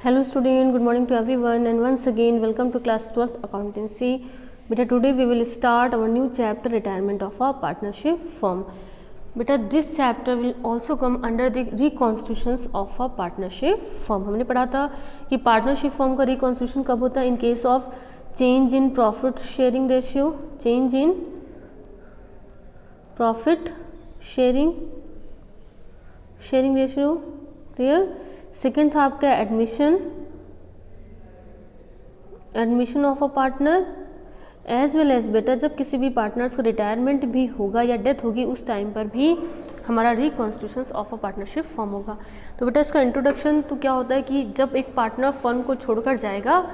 Hello student, good morning to everyone and once again welcome to class 12th accountancy. Beta today we will start our new chapter retirement of a partnership firm. Beta this chapter will also come under the reconstitutions of a partnership firm. हमने पढ़ा था कि partnership firm का reconstitution कब होता है in case of change in profit sharing ratio, change in profit sharing ratio, clear. Second था आपका admission of a partner as well as बेटा जब किसी भी पार्टनर्स का रिटायरमेंट भी होगा या डेथ होगी उस टाइम पर भी हमारा रिकॉन्स्टिट्यूशंस ऑफ अ पार्टनरशिप फर्म होगा। तो बेटा इसका इंट्रोडक्शन तो क्या होता है कि जब एक पार्टनर फर्म को छोड़कर जाएगा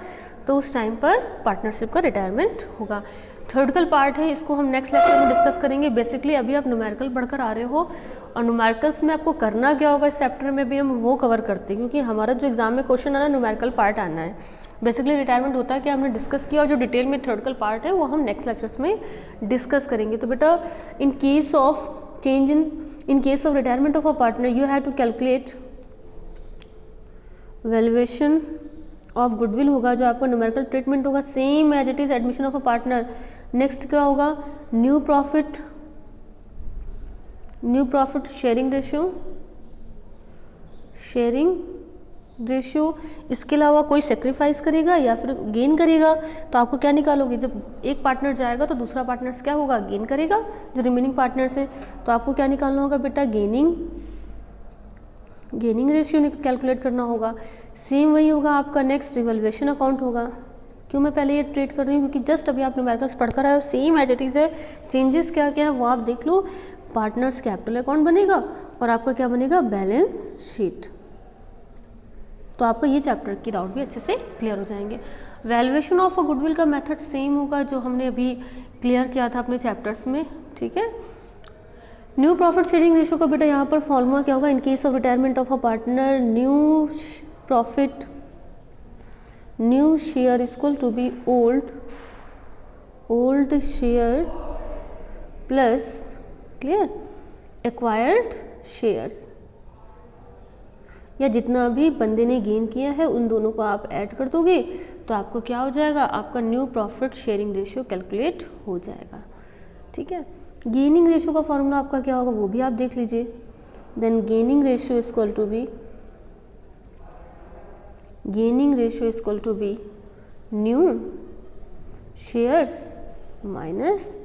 तो उस टाइम पर पार्टनरशिप का रिटायरमेंट होगा। थ्योरेटिकल पार्ट है, इसको हम नेक्स्ट लेक्चर में डिस्कस करेंगे। बेसिकली अभी आप न्यूमेरिकल पढ़कर आ रहे हो और न्यूमेरिकल्स में आपको करना क्या होगा इस चैप्टर में भी हम वो कवर करते हैं, क्योंकि हमारा जो एग्जाम में क्वेश्चन आना न्यूमेरिकल पार्ट आना है। बेसिकली रिटायरमेंट होता है कि हमने डिस्कस किया और जो डिटेल में थ्योरेटिकल पार्ट है वो हम नेक्स्ट लेक्चर्स में डिस्कस करेंगे। तो बेटा in case of change in case of retirement of a partner you have to calculate valuation of goodwill होगा, जो आपका न्यूमेरिकल ट्रीटमेंट होगा same as it is admission of a partner. Next क्या होगा न्यू प्रॉफिट शेयरिंग रेशियो। इसके अलावा कोई sacrifice करेगा या फिर गेन करेगा, तो आपको क्या निकालोगे, जब एक पार्टनर जाएगा तो दूसरा पार्टनर्स क्या होगा, गेन करेगा जो रिमेनिंग पार्टनर्स है। तो आपको क्या निकालना होगा बेटा, गेनिंग रेशियो कैलकुलेट करना होगा। सेम वही होगा आपका नेक्स्ट रिवैल्यूएशन अकाउंट होगा। क्यों मैं पहले ये ट्रेड कर रही हूँ, क्योंकि जस्ट अभी आप न्यूमेरिकल्स पढ़कर आए हो, सेम एज इट इज़ है। चेंजेस क्या क्या है वो आप देख लो। पार्टनर्स कैपिटल अकाउंट बनेगा और आपका क्या बनेगा, बैलेंस शीट। तो आपको ये चैप्टर की डाउट भी अच्छे से क्लियर हो जाएंगे। वैल्यूएशन ऑफ अ गुडविल का मेथड सेम होगा जो हमने अभी क्लियर किया था अपने चैप्टर्स में, ठीक है। न्यू प्रॉफिट शेयरिंग रेशियो का बेटा यहाँ पर फॉर्मूला क्या होगा, in case of retirement of a partner new share equal to be old share plus clear acquired shares, या जितना भी बंदे ने गेन किया है उन दोनों को आप ऐड कर दोगे तो आपको क्या हो जाएगा, आपका new profit sharing ratio calculate हो जाएगा, ठीक है। गेनिंग रेशियो का फॉर्मूला आपका क्या होगा वो भी आप देख लीजिए। Then gaining ratio equal to be new shares minus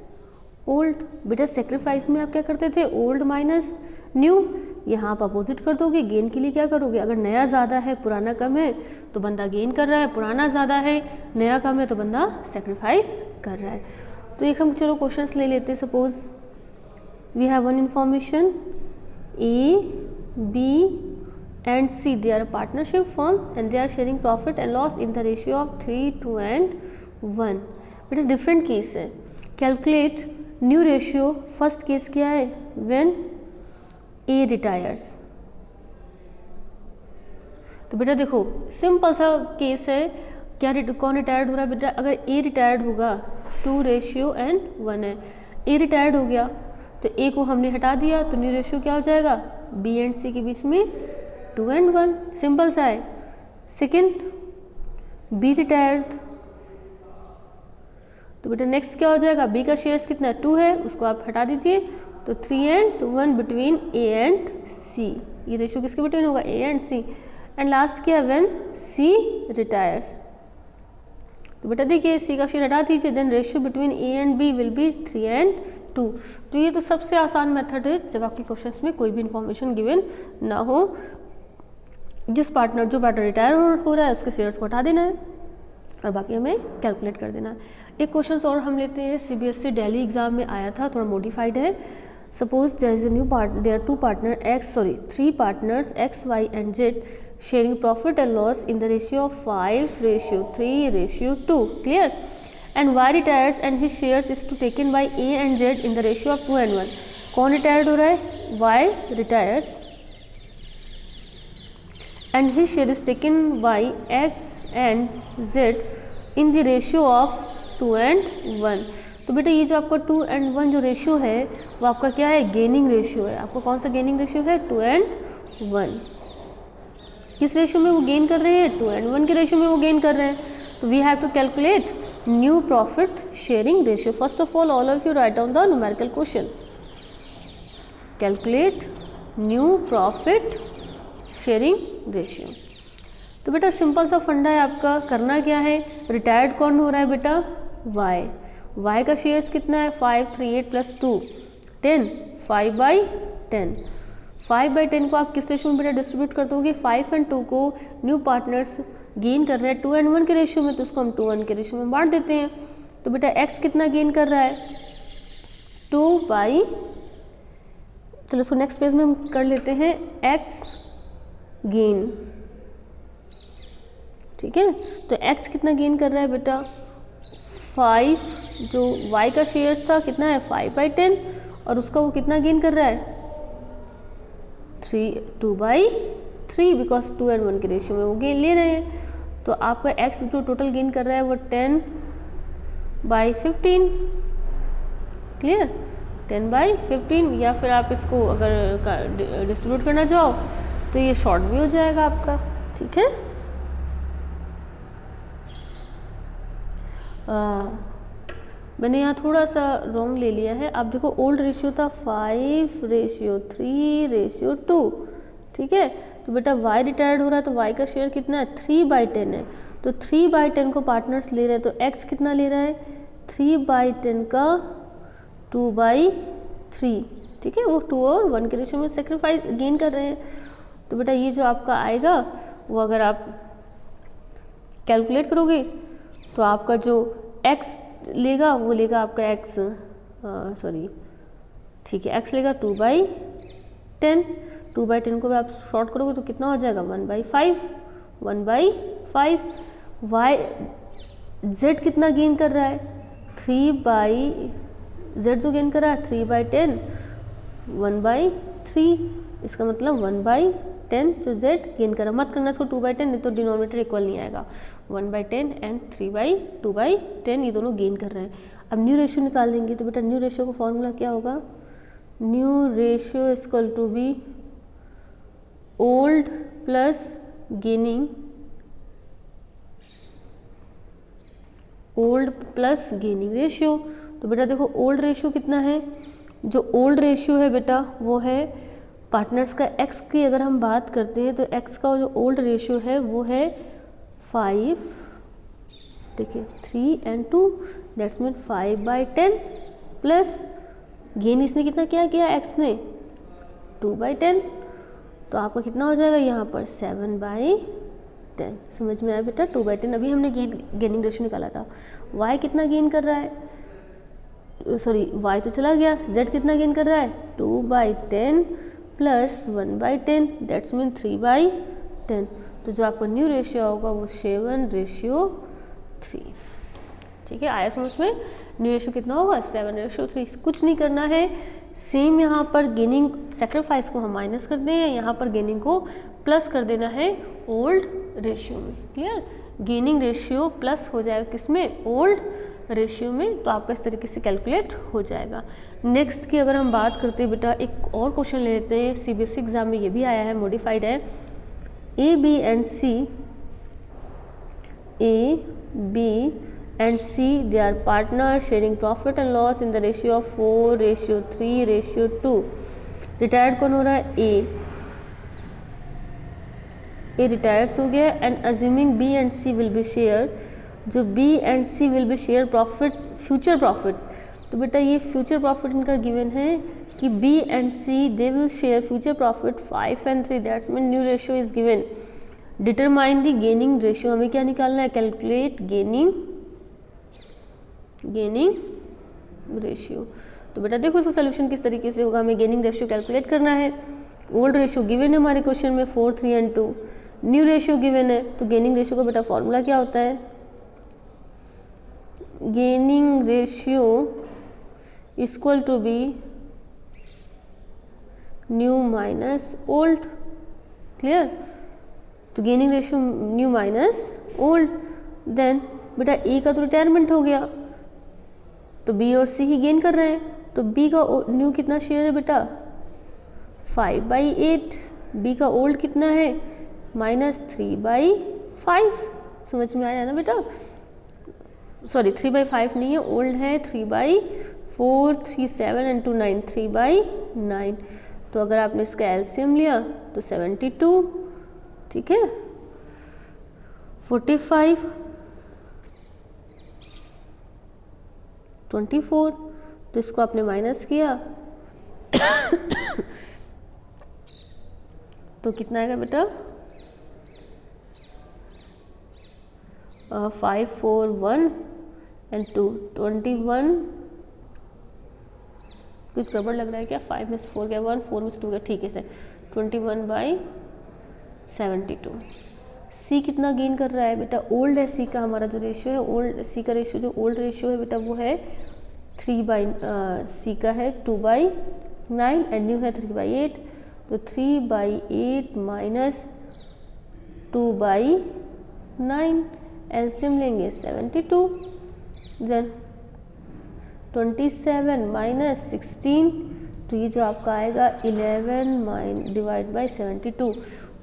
old. बेटा सेक्रीफाइस में आप क्या करते थे, ओल्ड माइनस न्यू, यहाँ आप अपोजिट कर दोगे। गेन के लिए क्या करोगे, अगर नया ज़्यादा है पुराना कम है तो बंदा गेन कर रहा है, पुराना ज़्यादा है नया कम है तो बंदा सेक्रीफाइस कर रहा है। तो एक हम चलो क्वेश्चंस ले लेते हैं। Suppose we have one information A B and C, they are partnership firm and they are sharing profit and loss in the ratio of 3:2 and 1। बेटा डिफरेंट केस है। Calculate new ratio. First case क्या है, when A retires. तो बेटा देखो simple सा case है, क्या कौन रिटायर्ड हो रहा है बेटा, अगर ए रिटायर्ड होगा 2:1 है, ए रिटायर्ड हो गया तो ए को हमने हटा दिया तो न्यू रेशियो क्या हो जाएगा, बी एंड सी के बीच में 2:1, सिंपल सा है। सेकेंड बी रिटायर्ड, तो बेटा नेक्स्ट क्या हो जाएगा, बी का शेयर्स कितना 2 है, उसको आप हटा दीजिए तो 3:1 बिटवीन ए एंड सी। ये रेशियो किसके बिटवीन होगा, A and C. And last क्या, व्हेन सी रिटायर्स। तो बेटा देखिए सी का शेयर हटा दीजिए, then ratio between A and B will be 3:2। तो ये तो सबसे आसान मेथड है जब आपके क्वेश्चंस में कोई भी इंफॉर्मेशन गिवन ना हो। जो पार्टनर रिटायर हो रहा है उसके शेयर्स को हटा देना है और बाकी हमें कैलकुलेट कर देना है। एक क्वेश्चन और हम लेते हैं, CBSE दिल्ली एग्जाम में आया था, थोड़ा मॉडिफाइड है। Suppose there are 3 partners X, Y and Z sharing profit and loss in the ratio of 5:3:2, clear, and Y retires and his shares is to taken by A and Z in the ratio of 2:1। कौन retired हो रहा है, Y retires and his share is taken by X and Z in the ratio of 2:1। तो बेटा ये जो आपका 2:1 जो रेशियो है वो आपका क्या है, गेनिंग रेशियो है। आपको कौन सा गेनिंग रेशियो है, 2:1। किस रेशियो में वो गेन कर रहे हैं, 2:1 के रेशियो में वो गेन कर रहे हैं। तो we have to calculate new profit sharing ratio. First of all of you write down the numerical question. Calculate new profit sharing ratio. तो बेटा सिंपल सा फंडा है आपका, करना क्या है, रिटायर्ड कौन हो रहा है बेटा, y का शेयर्स कितना है 5, 3, 8 + 2 10, 5/10। 5/10 को आप किस रेशियो में बेटा डिस्ट्रीब्यूट कर दोगे, 5 और 2 को न्यू पार्टनर्स गेन कर रहे हैं 2:1 के रेशियो में, तो उसको हम 2:1 के रेशियो में बांट देते हैं। तो बेटा x कितना गेन कर रहा है, 2/, चलो इसको नेक्स्ट पेज में हम कर लेते हैं, x गेन, ठीक है। तो x कितना गेन कर रहा है बेटा 5, जो y का शेयर्स था कितना है 5/10, और उसका वो कितना गेन कर रहा है 2/3, बिकॉज 2:1 के रेशियो में वो गेन ले रहे हैं। तो आपका x जो टोटल गेन कर रहा है वो 10/15, क्लियर, 10/15। या फिर आप इसको अगर डिस्ट्रीब्यूट करना चाहो तो ये शॉर्ट भी हो जाएगा आपका, ठीक है। मैंने यहाँ थोड़ा सा रॉन्ग ले लिया है। आप देखो ओल्ड रेशियो था 5:3:2, ठीक है। तो बेटा y रिटायर्ड हो रहा है तो y का शेयर कितना है 3/10 है, तो 3/10 को पार्टनर्स ले रहे हैं, तो x कितना ले रहा है 3/10 का 2/3, ठीक है। वो 2 और 1 के रेशियो में सेक्रीफाइस गेन कर रहे हैं। तो बेटा ये जो आपका आएगा वो अगर आप कैलकुलेट करोगे तो आपका जो x लेगा वो लेगा आपका x, ठीक है, x लेगा 2/10। 2/10 को भी आप शॉर्ट करोगे तो कितना हो जाएगा 1/5। y z कितना गेन कर रहा है z जो गेन कर रहा है 3/10, 1/3, इसका मतलब 1/10 जो z गेन कर रहा है। मत करना इसको 2/10, नहीं तो डिनोमिनेटर इक्वल नहीं आएगा। 1/10 एंड 2/10 ये दोनों गेन कर रहे हैं। अब न्यू रेशियो निकाल देंगे, तो बेटा न्यू रेशियो का फॉर्मूला क्या होगा, new ratio equal to be old plus gaining, old plus gaining ratio. तो बेटा देखो ओल्ड रेशियो कितना है, जो ओल्ड रेशियो है बेटा वो है पार्टनर्स का x की अगर हम बात करते हैं तो x का जो ओल्ड रेशियो है वो है 5, देखिए 3 और 2, दैट्स मीन 5/10 प्लस गेन इसने कितना क्या किया x ने 2/10, तो आपका कितना हो जाएगा यहाँ पर 7/10। समझ में आया बेटा, 2/10 अभी हमने गेनिंग रेशियो निकाला था। y कितना गेन कर रहा है, सॉरी y तो चला गया, z कितना गेन कर रहा है 2/10 प्लस 1/10, दैट्स मीन 3/10। तो जो आपका न्यू रेशियो होगा वो 7:3, ठीक है। आया समझ में, न्यू रेशियो कितना होगा 7:3। कुछ नहीं करना है, सेम यहाँ पर गेनिंग सेक्रीफाइस को हम माइनस कर दें, यहाँ पर गेनिंग को प्लस कर देना है ओल्ड रेशियो में, क्लियर। गेनिंग रेशियो प्लस हो जाएगा किसमें, ओल्ड रेशियो में। तो आपका इस तरीके से कैलकुलेट हो जाएगा। नेक्स्ट की अगर हम बात करते हैं बेटा, एक और क्वेश्चन ले लेते हैं, CBSE एग्जाम में ये भी आया है, मॉडिफाइड है। A, B and C, they are partners sharing profit and loss in the ratio of 4:3:2। Retired कौन हो रहा है A रिटायर्स हो गया, and assuming B and C will be share, जो B and C will be share profit, future profit. तो बेटा ये फ्यूचर प्रॉफिट इनका गिवन है कि B and C they will share future profit 5 and 3, that's mean new ratio is given. Determine the gaining ratio, हमें क्या निकालना है, कैलकुलेट गेनिंग रेशियो। तो बेटा देखो इसका सोल्यूशन किस तरीके से होगा, हमें गेनिंग रेशियो कैलकुलेट करना है। ओल्ड रेशियो गिवन है हमारे क्वेश्चन में 4, 3 and 2, न्यू रेशियो गिवन है, तो गेनिंग रेशियो का बेटा फॉर्मूला क्या होता है, gaining ratio equal to be new minus old, clear. तो gaining ratio new minus old, then बेटा ए का तो रिटायरमेंट हो गया, तो बी और सी ही गेन कर रहे हैं, तो बी का न्यू कितना शेयर है बेटा 5/8, बी का ओल्ड कितना है -3/5। समझ में आया ना बेटा? सॉरी 3/5 नहीं है, ओल्ड है 3/4, 3 7 and 2 9, 3/9। तो अगर आपने इसका एलसीएम लिया तो 72, ठीक है, 45, 24, तो इसको आपने माइनस किया तो कितना आएगा बेटा? 5 4 1 and 2, 21। कुछ गड़बड़ लग रहा है क्या? 5 में से 4 गया 1, 4 में से 2 गया, ठीक है सर। 21/72। सी कितना गेन कर रहा है बेटा? ओल्ड है सी का, हमारा जो रेशियो है ओल्ड सी का रेशियो, जो ओल्ड रेशियो है बेटा वो है सी का है 2/9 एंड न्यू है 3/8। तो 3/8 माइनस 2/9, एलसीएम लेंगे 72, देन 27 माइनस 16, तो ये जो आपका आएगा 11 डिवाइड बाई 72।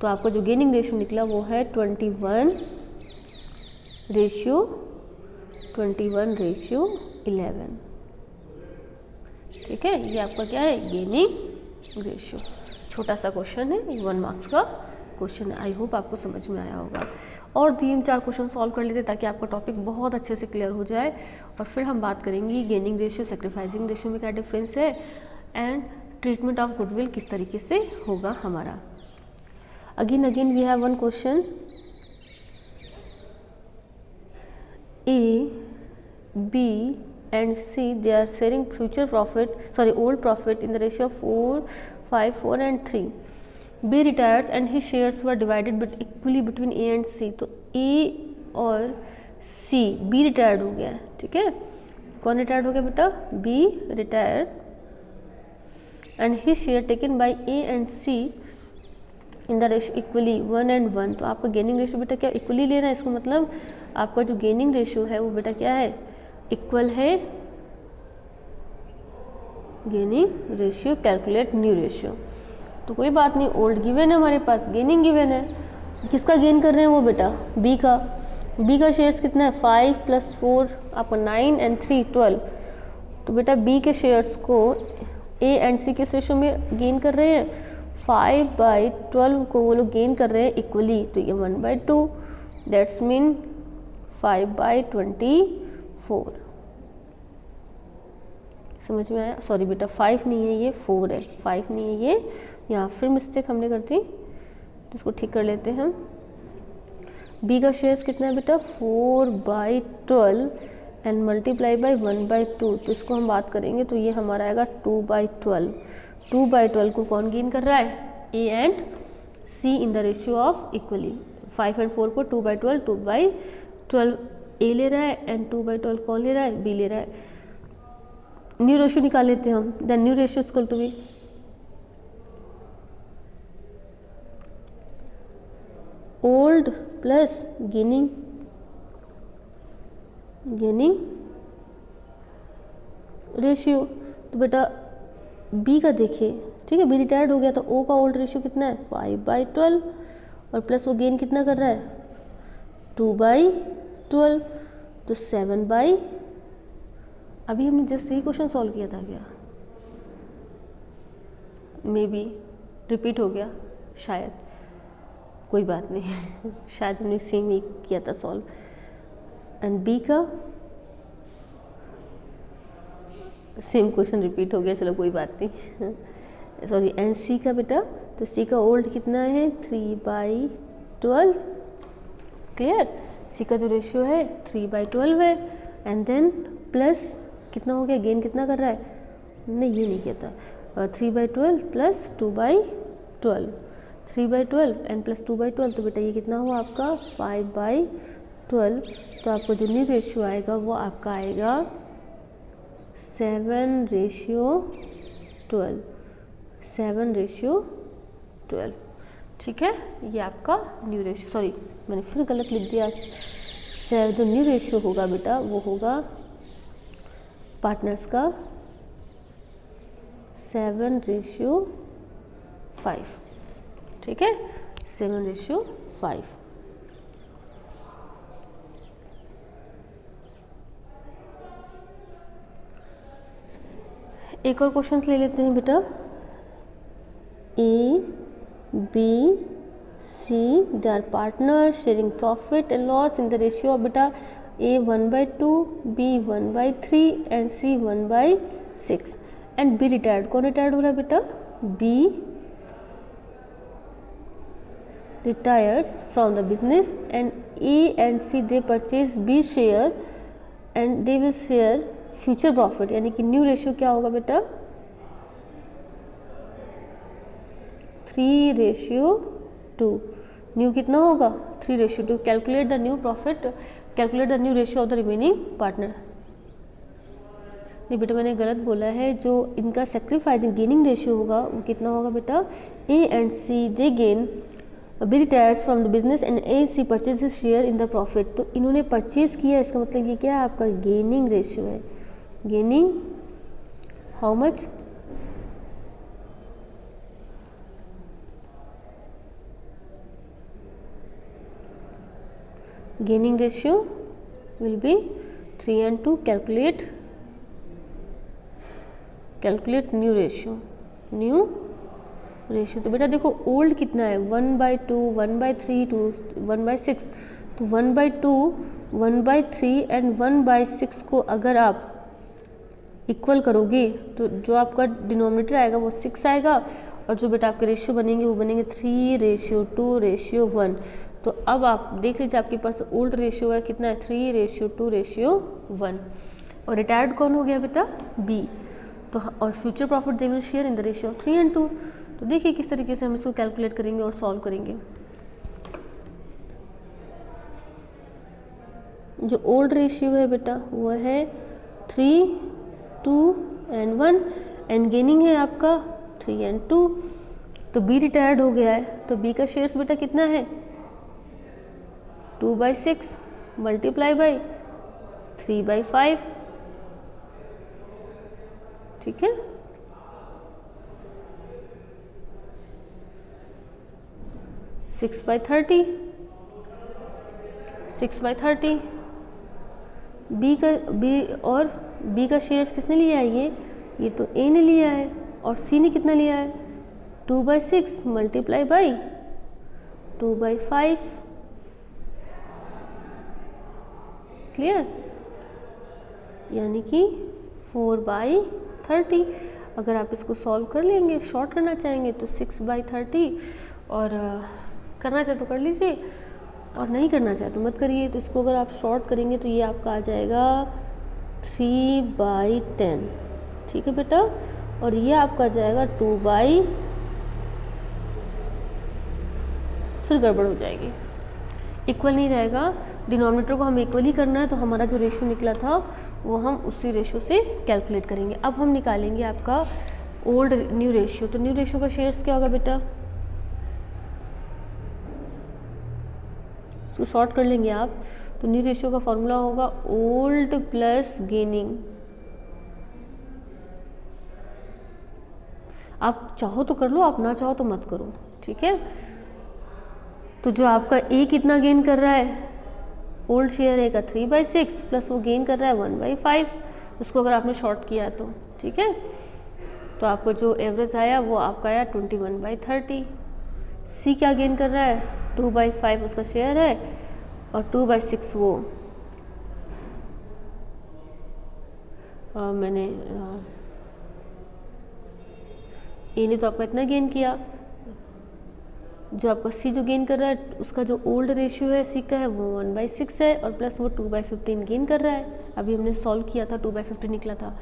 तो आपका जो गेनिंग रेशियो निकला वो है 21/11। ठीक है, ये आपका क्या है? Gaining ratio. छोटा सा क्वेश्चन है, 1 मार्क्स का क्वेश्चन है। आई होप आपको समझ में आया होगा। और 3-4 क्वेश्चन सॉल्व कर लेते ताकि आपका टॉपिक बहुत अच्छे से क्लियर हो जाए, और फिर हम बात करेंगे गेनिंग रेशियो सेक्रीफाइसिंग रेशियो में क्या डिफरेंस है, एंड ट्रीटमेंट ऑफ गुडविल किस तरीके से होगा हमारा। Again we have one question, A, B and C, they are sharing old profit in the ratio of 4, 5, 4 and 3. B retires and his shares were divided equally between A and C. तो A और C, B retired हो गया, ठीक है। कौन retired हो गया बेटा? B retired and his share taken by A and C in the ratio equally 1 and 1। तो आपका गेनिंग रेशियो बेटा क्या इक्वली लेना है, इसको मतलब आपका जो गेनिंग रेशियो है वो बेटा क्या है? इक्वल है gaining ratio. Calculate new ratio. तो कोई बात नहीं, ओल्ड गिवन है हमारे पास, गेनिंग गिवन है। किसका गेन कर रहे हैं वो बेटा? बी का। बी का शेयर्स कितना है? 5 + 4 आपको 9 and 3 12। तो बेटा बी के शेयर्स को ए एंड सी किस रेशियो में गेन कर रहे हैं? 5/12 को वो लोग गेन कर रहे हैं इक्वली, तो ये 1/2, दैट्स मीन 5/24। समझ में आया? सॉरी बेटा 5 नहीं है, ये 4 है, 5 नहीं है ये, यहाँ फिर मिस्टेक हमने कर दी, तो इसको ठीक कर लेते हैं हम। बी का शेयर्स कितना है बेटा? 4/12 एंड मल्टीप्लाई बाई 1/2, तो इसको हम बात करेंगे तो ये हमारा आएगा 2/12। 2/12 को कौन गेन कर रहा है? A and C in the ratio of equally. 5 and 4 को 2/12, 2/12 ए ले रहा है एंड 2/12 कौन ले रहा है? बी ले रहा है। न्यू रेशियो निकाल लेते हैं हम। Then new ratio equal to be old plus gaining ratio. तो बेटा बी का देखिए, ठीक है, बी रिटायर्ड हो गया तो ओ का ओल्ड रेशियो कितना है? 5/12 और प्लस वो गेन कितना कर रहा है? 2/12, तो 7/। अभी हमने जस्ट यही क्वेश्चन सॉल्व किया था क्या? मे बी रिपीट हो गया शायद, कोई बात नहीं शायद हमने सेम ही किया था सॉल्व। एंड बी का सेम क्वेश्चन रिपीट हो गया, चलो कोई बात नहीं सॉरी। एंड सी का बेटा, तो सी का ओल्ड कितना है? 3/12। क्लियर? सी का जो रेशियो है 3/12 है, एंड देन प्लस कितना हो गया? गेन कितना कर रहा है? नहीं, ये नहीं किया था। 3/12 प्लस 2/12, 3/12 एंड प्लस 2/12, तो बेटा ये कितना हुआ आपका? 5/12। तो आपको जो न्यू रेशियो आएगा वो आपका आएगा 7/12, 7/12। ठीक है, ये आपका न्यू रेशियो, सॉरी मैंने फिर गलत लिख दिया। जो न्यू रेशियो होगा बेटा वो होगा पार्टनर्स का 7/5। ठीक है, 7:5। एक और क्वेश्चंस ले लेते हैं बेटा। A, B, C, they are partners sharing profit and loss in the ratio of बेटा A 1/2, B 1/3 and C 1/6 and B retired। कौन रिटायर्ड हो रहा है बेटा? B retires from the business and A and C they purchase B share and they will share future profit, यानी कि new ratio क्या होगा बेटा? 3:2। न्यू कितना होगा? 3:2। Calculate the new profit, calculate the new ratio of the remaining partner. नहीं बेटा मैंने गलत बोला है, जो इनका सेक्रीफाइसिंग गेनिंग रेशियो होगा वो कितना होगा बेटा? A and C they gain, B retires from the business and A C purchase share in the profit. तो इन्होंने परचेज किया, इसका मतलब ये क्या है? आपका गेनिंग रेशियो है। Gaining how much? Gaining ratio will be 3 and 2। Calculate new ratio. तो बेटा देखो ओल्ड कितना है? 1/2, 1/3 टू 1/6। तो 1/2, 1/3 एंड 1/6 को अगर आप इक्वल करोगे तो जो आपका डिनोमिनेटर आएगा वो 6 आएगा, और जो बेटा आपके रेशियो बनेंगे वो बनेंगे 3:2:1। तो अब आप देख लीजिए आपके पास ओल्ड रेशियो है कितना है? 3:2:1। और रिटायर्ड कौन हो गया बेटा? B। तो और future profit they will share in the ratio of 3 and 2। तो देखिए किस तरीके से हम इसको कैलकुलेट करेंगे और सॉल्व करेंगे। जो ओल्ड रेशियो है बेटा वो है 3, 2 and 1 एंड गेनिंग है आपका 3 and 2। तो B रिटायर्ड हो गया है, तो B का शेयर्स बेटा कितना है? 2/6 मल्टीप्लाई बाई 3/5। ठीक है, सिक्स बाई थर्टी। बी का शेयर्स किसने लिया है? ये तो ए ने लिया है, और सी ने कितना लिया है? 2/6 मल्टीप्लाई बाई 2/5। क्लियर? यानी कि 4/30। अगर आप इसको सॉल्व कर लेंगे, शॉर्ट करना चाहेंगे तो 6/30, और करना चाहे तो कर लीजिए और नहीं करना चाहे तो मत करिए। तो इसको अगर आप शॉर्ट करेंगे तो ये आपका आ जाएगा 3/10। ठीक है बेटा, और ये आपका जाएगा 2/, फिर गड़बड़ हो जाएगी, इक्वल नहीं रहेगा। डिनोमिनेटर को हम इक्वल ही करना है, तो हमारा जो रेशियो निकला था वो हम उसी रेशियो से कैलकुलेट करेंगे। अब हम निकालेंगे आपका ओल्ड न्यू रेशियो। तो न्यू रेशियो का शेयर्स क्या होगा बेटा? इसको शॉर्ट कर लेंगे आप, तो न्यू रेशियो का फॉर्मूला होगा ओल्ड प्लस गेनिंग। आप चाहो तो कर लो, आप ना चाहो तो मत करो। ठीक है, तो जो आपका ए कितना गेन कर रहा है? ओल्ड शेयर है का 3/6 प्लस वो गेन कर रहा है 1/5। उसको अगर आपने शॉर्ट किया तो ठीक है, तो आपको जो एवरेज आया वो आपका आया 21/30। सी क्या गेन कर रहा है? 2/5 उसका शेयर है, और 2/6 वो ए ने तो आपका इतना गेन किया। जो आपका सी जो गेन कर रहा है, उसका जो ओल्ड रेशियो है सी का है वो 1/6 है, और प्लस वो 2/15 गेन कर रहा है। अभी हमने सॉल्व किया था, 2/15 निकला था,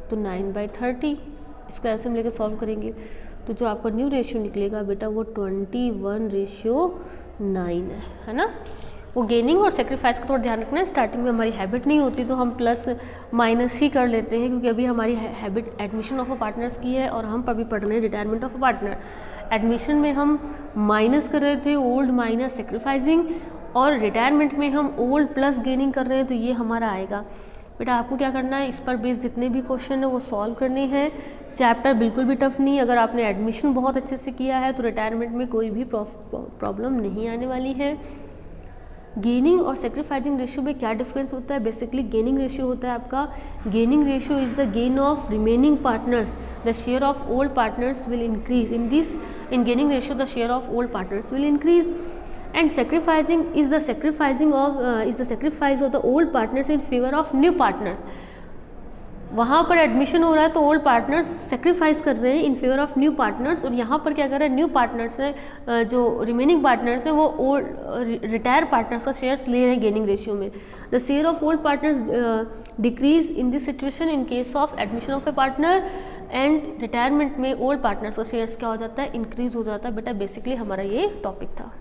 तो 9/30। इसको ऐसे हम लेकर सॉल्व करेंगे तो जो आपका न्यू रेशियो निकलेगा बेटा वो 21:9 है ना। वो गेनिंग और सेक्रीफाइस का थोड़ा ध्यान रखना है। स्टार्टिंग में हमारी हैबिट नहीं होती तो हम प्लस माइनस ही कर लेते हैं, क्योंकि अभी हमारी habit admission of a partners की है, और हम अभी पढ़ रहे हैं retirement of a partner. Admission में हम माइनस कर रहे थे, ओल्ड माइनस सेक्रीफाइसिंग, और रिटायरमेंट में हम ओल्ड प्लस गेनिंग कर रहे हैं, तो ये हमारा आएगा बेटा आपको क्या करना है, इस पर बेस्ड जितने भी क्वेश्चन है वो सॉल्व करने हैं। चैप्टर बिल्कुल भी टफ नहीं, अगर आपने एडमिशन बहुत अच्छे से किया है तो रिटायरमेंट में कोई भी प्रॉब्लम नहीं आने वाली है। गेनिंग और सेक्रीफाइसिंग रेशियो में क्या डिफरेंस होता है? बेसिकली गेनिंग रेशियो होता है आपका, gaining ratio is the gain of remaining partners, the share of old partners will increase in gaining ratio the share of old partners will increase, and sacrificing is the sacrifice of the old partners in favor of new partners। वहाँ पर admission हो रहा है तो old partners sacrifice कर रहे हैं in favour of new partners, और यहाँ पर क्या कर रहे हैं, न्यू पार्टनर्स है, जो रिमेनिंग पार्टनर्स हैं वो ओल्ड रिटायर पार्टनर्स का शेयर्स ले रहे हैं गेनिंग रेशियो में। The share of old partners decrease in this situation in case of admission of A partner, and retirement में ओल्ड पार्टनर्स का शेयर्स क्या हो जाता है, इंक्रीज हो जाता है। बेटा बेसिकली हमारा ये टॉपिक था।